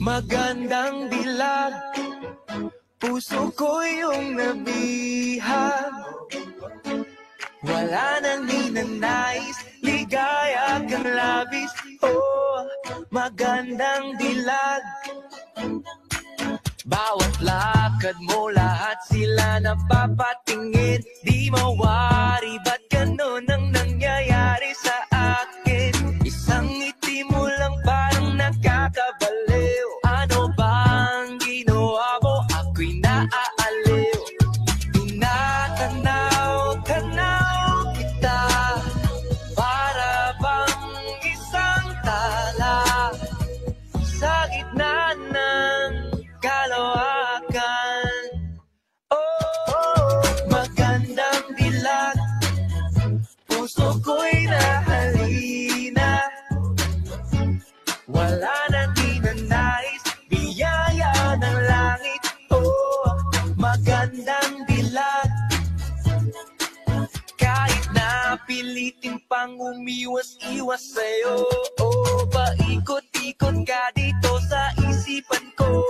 Magandang dilag, puso ko yung nabihag. Wala nang ninanais, ligaya kang labis. Oh, magandang dilag. Bawat lakad mo, lahat sila napapatingin. Di mawari, ba't ganun ang nangyayari sa akin? Isang ngiti mo lang parang nakakabaliw. Ano bang ginawa mo? Ako'y naaaliw. Tinatanaw-tanaw kita, para bang isang tala sa gitna ng kalawakan. Oh, magandang dilag, puso ko'y nahalina. Wala na ninanais, biyaya ng langit. Oh, magandang dilag. Kahit na pilitin pang umiwas-iwas sa'yo, oh, paikot-ikot ka dito sa isipan ko.